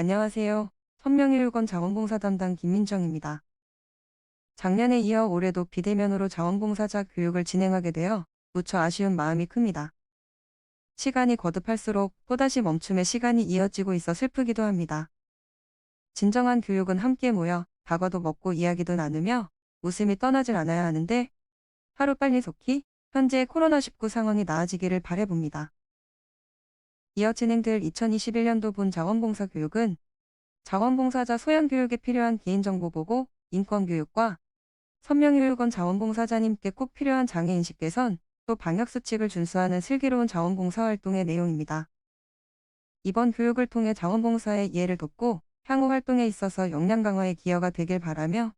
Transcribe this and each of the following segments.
안녕하세요. 선명일유권 자원봉사 담당 김민정입니다. 작년에 이어 올해도 비대면으로 자원봉사자 교육을 진행하게 되어 무척 아쉬운 마음이 큽니다. 시간이 거듭할수록 또다시 멈춤의 시간이 이어지고 있어 슬프기도 합니다. 진정한 교육은 함께 모여 다과도 먹고 이야기도 나누며 웃음이 떠나질 않아야 하는데 하루빨리 속히 현재 코로나19 상황이 나아지기를 바라봅니다. 이어 진행될 2021년도 본 자원봉사 교육은 자원봉사자 소양교육에 필요한 개인정보보고, 인권교육과 선명일유권 자원봉사자님께 꼭 필요한 장애인식 개선, 또 방역수칙을 준수하는 슬기로운 자원봉사활동의 내용입니다. 이번 교육을 통해 자원봉사의 이해를 돕고 향후 활동에 있어서 역량 강화에 기여가 되길 바라며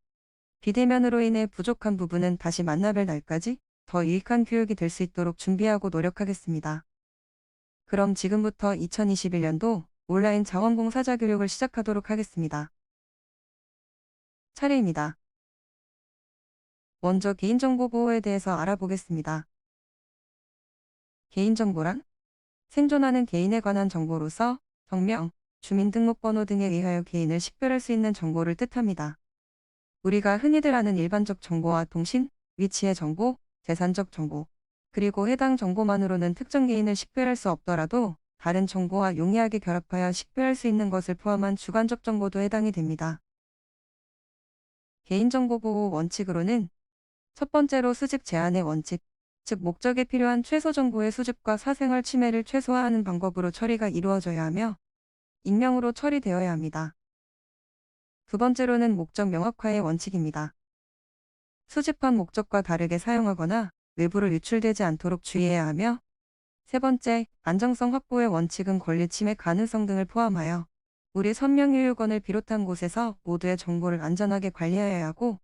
비대면으로 인해 부족한 부분은 다시 만나뵐 날까지 더 유익한 교육이 될 수 있도록 준비하고 노력하겠습니다. 그럼 지금부터 2021년도 온라인 자원봉사자 교육을 시작하도록 하겠습니다. 차례입니다. 먼저 개인정보 보호에 대해서 알아보겠습니다. 개인정보란 생존하는 개인에 관한 정보로서 성명, 주민등록번호 등에 의하여 개인을 식별할 수 있는 정보를 뜻합니다. 우리가 흔히들 아는 일반적 정보와 통신, 위치의 정보, 재산적 정보, 그리고 해당 정보만으로는 특정 개인을 식별할 수 없더라도 다른 정보와 용이하게 결합하여 식별할 수 있는 것을 포함한 주관적 정보도 해당이 됩니다. 개인정보 보호 원칙으로는 첫 번째로 수집 제한의 원칙, 즉 목적에 필요한 최소 정보의 수집과 사생활 침해를 최소화하는 방법으로 처리가 이루어져야 하며 익명으로 처리되어야 합니다. 두 번째로는 목적 명확화의 원칙입니다. 수집한 목적과 다르게 사용하거나 외부로 유출되지 않도록 주의해야 하며 세 번째, 안정성 확보의 원칙은 권리 침해 가능성 등을 포함하여 우리 선명일유권을 비롯한 곳에서 모두의 정보를 안전하게 관리해야 하고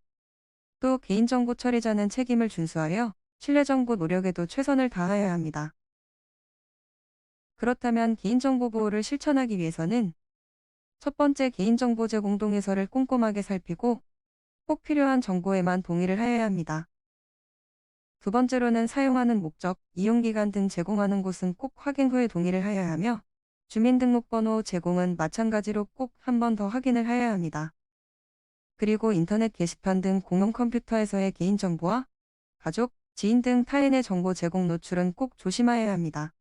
또 개인정보 처리자는 책임을 준수하여 신뢰정보 노력에도 최선을 다하여야 합니다. 그렇다면 개인정보 보호를 실천하기 위해서는 첫 번째 개인정보 제공 동의서를 꼼꼼하게 살피고 꼭 필요한 정보에만 동의를 하여야 합니다. 두 번째로는 사용하는 목적, 이용기간 등 제공하는 곳은 꼭 확인 후에 동의를 하여야 하며 주민등록번호 제공은 마찬가지로 꼭 한 번 더 확인을 하여야 합니다. 그리고 인터넷 게시판 등 공용 컴퓨터에서의 개인정보와 가족, 지인 등 타인의 정보 제공 노출은 꼭 조심하여야 합니다.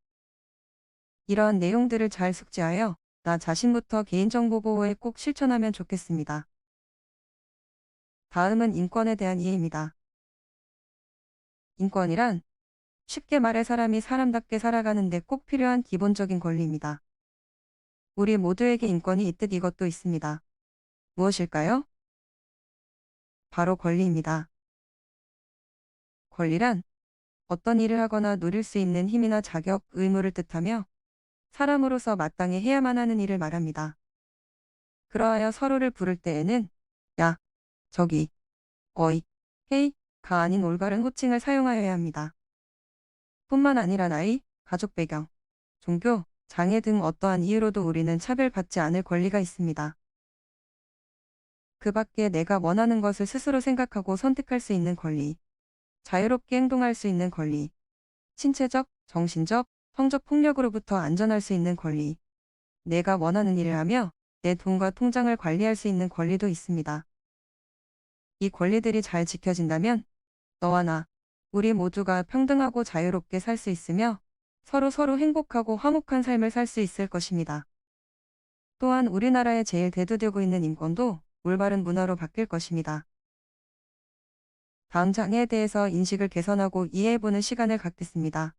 이러한 내용들을 잘 숙지하여 나 자신부터 개인정보 보호에 꼭 실천하면 좋겠습니다. 다음은 인권에 대한 이해입니다. 인권이란 쉽게 말해 사람이 사람답게 살아가는 데 꼭 필요한 기본적인 권리입니다. 우리 모두에게 인권이 있듯 이것도 있습니다. 무엇일까요? 바로 권리입니다. 권리란 어떤 일을 하거나 누릴 수 있는 힘이나 자격, 의무를 뜻하며 사람으로서 마땅히 해야만 하는 일을 말합니다. 그러하여 서로를 부를 때에는 야, 저기, 어이, 헤이가 아닌 올바른 호칭을 사용하여야 합니다. 뿐만 아니라 나이, 가족 배경, 종교, 장애 등 어떠한 이유로도 우리는 차별받지 않을 권리가 있습니다. 그 밖에 내가 원하는 것을 스스로 생각하고 선택할 수 있는 권리, 자유롭게 행동할 수 있는 권리, 신체적, 정신적, 성적 폭력으로부터 안전할 수 있는 권리, 내가 원하는 일을 하며 내 돈과 통장을 관리할 수 있는 권리도 있습니다. 이 권리들이 잘 지켜진다면 너와 나, 우리 모두가 평등하고 자유롭게 살 수 있으며 서로 행복하고 화목한 삶을 살 수 있을 것입니다. 또한 우리나라에 제일 대두되고 있는 인권도 올바른 문화로 바뀔 것입니다. 다음 장애에 대해서 인식을 개선하고 이해해보는 시간을 갖겠습니다.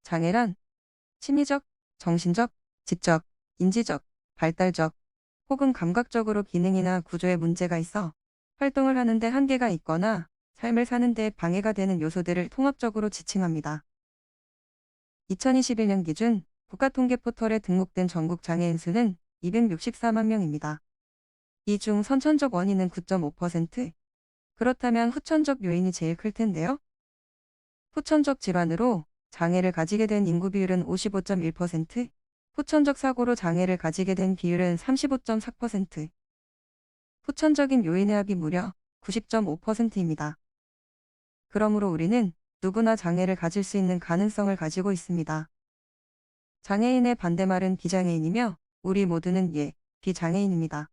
장애란 심리적, 정신적, 지적, 인지적, 발달적, 혹은 감각적으로 기능이나 구조에 문제가 있어 활동을 하는데 한계가 있거나 삶을 사는데 방해가 되는 요소들을 통합적으로 지칭합니다. 2021년 기준 국가통계포털에 등록된 전국 장애인 수는 264만 명입니다. 이 중 선천적 원인은 9.5%, 그렇다면 후천적 요인이 제일 클 텐데요. 후천적 질환으로 장애를 가지게 된 인구 비율은 55.1%, 후천적 사고로 장애를 가지게 된 비율은 35.4%, 후천적인 요인의 합이 무려 90.5%입니다. 그러므로 우리는 누구나 장애를 가질 수 있는 가능성을 가지고 있습니다. 장애인의 반대말은 비장애인이며 우리 모두는 비장애인입니다.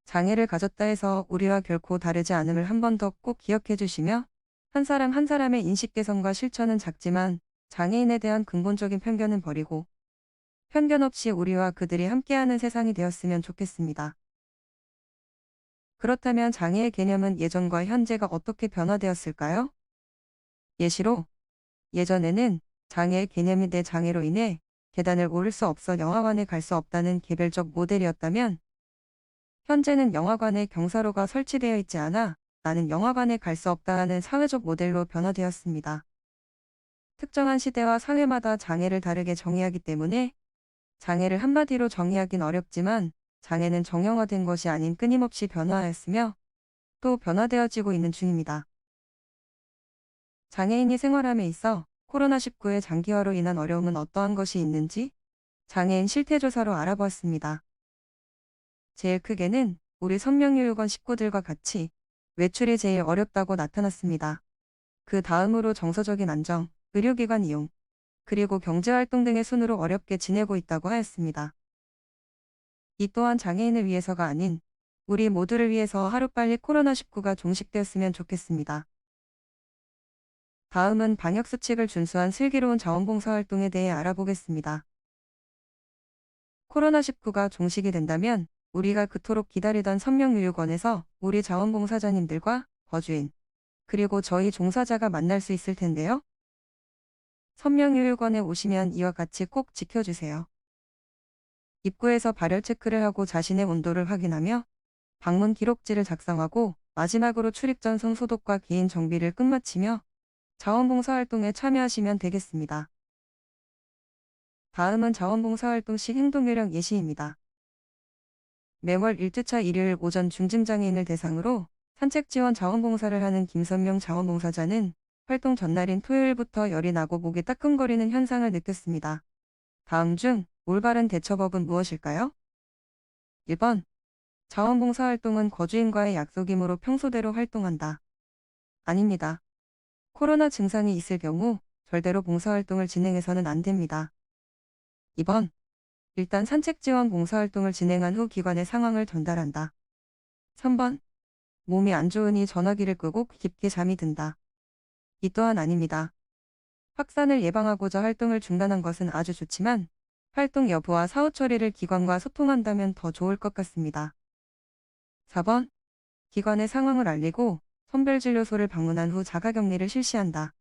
장애를 가졌다 해서 우리와 결코 다르지 않음을 한 번 더 꼭 기억해 주시며 한 사람 한 사람의 인식 개선과 실천은 작지만 장애인에 대한 근본적인 편견은 버리고 편견 없이 우리와 그들이 함께하는 세상이 되었으면 좋겠습니다. 그렇다면 장애의 개념은 예전과 현재가 어떻게 변화되었을까요? 예시로 예전에는 장애의 개념이 내 장애로 인해 계단을 오를 수 없어 영화관에 갈 수 없다는 개별적 모델이었다면 현재는 영화관에 경사로가 설치되어 있지 않아 나는 영화관에 갈 수 없다는 사회적 모델로 변화되었습니다. 특정한 시대와 사회마다 장애를 다르게 정의하기 때문에 장애를 한마디로 정의하긴 어렵지만 장애는 정형화된 것이 아닌 끊임없이 변화하였으며 또 변화되어지고 있는 중입니다. 장애인이 생활함에 있어 코로나19의 장기화로 인한 어려움은 어떠한 것이 있는지 장애인 실태조사로 알아보았습니다. 제일 크게는 우리 선명유유건 식구들과 같이 외출이 제일 어렵다고 나타났습니다. 그 다음으로 정서적인 안정, 의료기관 이용, 그리고 경제활동 등의 순으로 어렵게 지내고 있다고 하였습니다. 이 또한 장애인을 위해서가 아닌 우리 모두를 위해서 하루빨리 코로나19가 종식되었으면 좋겠습니다. 다음은 방역수칙을 준수한 슬기로운 자원봉사활동에 대해 알아보겠습니다. 코로나19가 종식이 된다면 우리가 그토록 기다리던 선명유유건에서 우리 자원봉사자님들과 거주인, 그리고 저희 종사자가 만날 수 있을 텐데요. 선명유유건에 오시면 이와 같이 꼭 지켜주세요. 입구에서 발열 체크를 하고 자신의 온도를 확인하며 방문 기록지를 작성하고 마지막으로 출입 전 손 소독과 개인 정비를 끝마치며 자원봉사활동에 참여하시면 되겠습니다. 다음은 자원봉사활동 시 행동요령 예시입니다. 매월 1주차 일요일 오전 중증장애인을 대상으로 산책 지원 자원봉사를 하는 김선명 자원봉사자는 활동 전날인 토요일부터 열이 나고 목이 따끔거리는 현상을 느꼈습니다. 다음 중 올바른 대처법은 무엇일까요? 1번. 자원봉사활동은 거주인과의 약속이므로 평소대로 활동한다. 아닙니다. 코로나 증상이 있을 경우 절대로 봉사활동을 진행해서는 안 됩니다. 2번. 일단 산책 지원 봉사활동을 진행한 후 기관의 상황을 전달한다. 3번. 몸이 안 좋으니 전화기를 끄고 깊게 잠이 든다. 이 또한 아닙니다. 확산을 예방하고자 활동을 중단한 것은 아주 좋지만 활동 여부와 사후 처리를 기관과 소통한다면 더 좋을 것 같습니다. 4번. 기관의 상황을 알리고 선별진료소를 방문한 후 자가격리를 실시한다.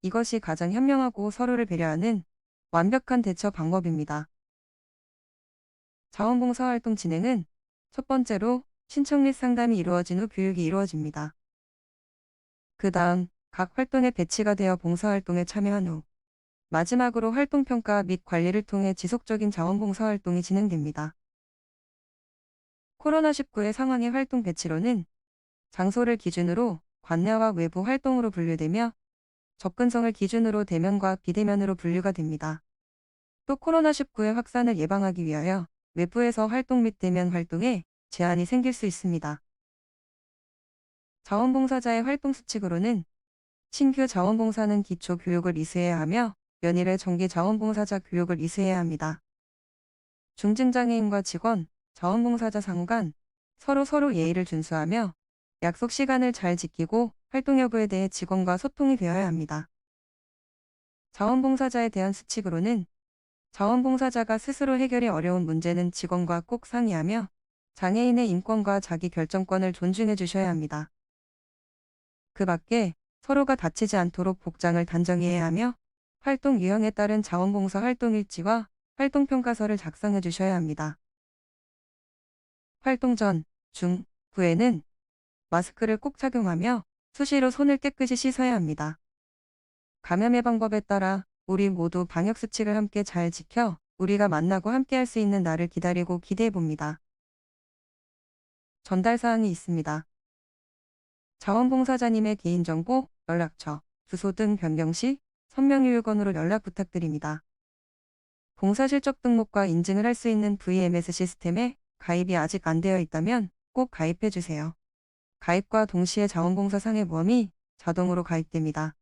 이것이 가장 현명하고 서로를 배려하는 완벽한 대처 방법입니다. 자원봉사활동 진행은 첫 번째로 신청 및 상담이 이루어진 후 교육이 이루어집니다. 그 다음 각 활동에 배치가 되어 봉사활동에 참여한 후 마지막으로 활동평가 및 관리를 통해 지속적인 자원봉사활동이 진행됩니다. 코로나19의 상황의 활동 배치로는 장소를 기준으로 관내와 외부 활동으로 분류되며 접근성을 기준으로 대면과 비대면으로 분류가 됩니다. 또 코로나19의 확산을 예방하기 위하여 외부에서 활동 및 대면 활동에 제한이 생길 수 있습니다. 자원봉사자의 활동 수칙으로는 신규 자원봉사는 기초 교육을 이수해야 하며 연일의 정기 자원봉사자 교육을 이수해야 합니다. 중증장애인과 직원, 자원봉사자 상호 간 서로 예의를 준수하며 약속 시간을 잘 지키고 활동 여부에 대해 직원과 소통이 되어야 합니다. 자원봉사자에 대한 수칙으로는 자원봉사자가 스스로 해결이 어려운 문제는 직원과 꼭 상의하며 장애인의 인권과 자기 결정권을 존중해 주셔야 합니다. 그 밖에 서로가 다치지 않도록 복장을 단정히 해야 하며 활동 유형에 따른 자원봉사 활동 일지와 활동평가서를 작성해 주셔야 합니다. 활동 전, 중, 후에는 마스크를 꼭 착용하며 수시로 손을 깨끗이 씻어야 합니다. 감염 예방법에 따라 우리 모두 방역수칙을 함께 잘 지켜 우리가 만나고 함께 할 수 있는 날을 기다리고 기대해 봅니다. 전달사항이 있습니다. 자원봉사자님의 개인정보, 연락처, 주소 등 변경 시 선명유유건으로 연락 부탁드립니다. 봉사실적 등록과 인증을 할 수 있는 VMS 시스템에 가입이 아직 안 되어 있다면 꼭 가입해 주세요. 가입과 동시에 자원봉사 상해보험이 자동으로 가입됩니다.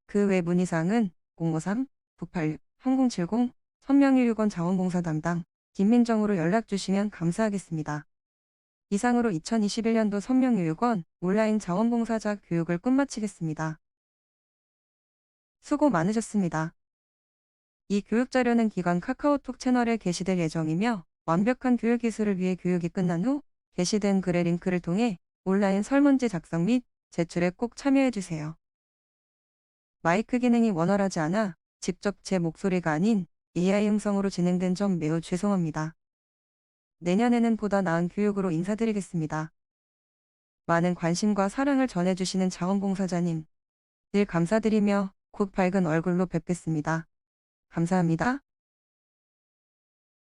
그 외 문의사항은 053-986-3070 선명일유권 자원봉사 담당 김민정으로 연락 주시면 감사하겠습니다. 이상으로 2021년도 선명일유권 온라인 자원봉사자 교육을 끝마치겠습니다. 수고 많으셨습니다. 이 교육 자료는 기관 카카오톡 채널에 게시될 예정이며 완벽한 교육 기술을 위해 교육이 끝난 후 게시된 글의 링크를 통해 온라인 설문지 작성 및 제출에 꼭 참여해주세요. 마이크 기능이 원활하지 않아 직접 제 목소리가 아닌 AI 음성으로 진행된 점 매우 죄송합니다. 내년에는 보다 나은 교육으로 인사드리겠습니다. 많은 관심과 사랑을 전해주시는 자원봉사자님, 늘 감사드리며 곧 밝은 얼굴로 뵙겠습니다. 감사합니다.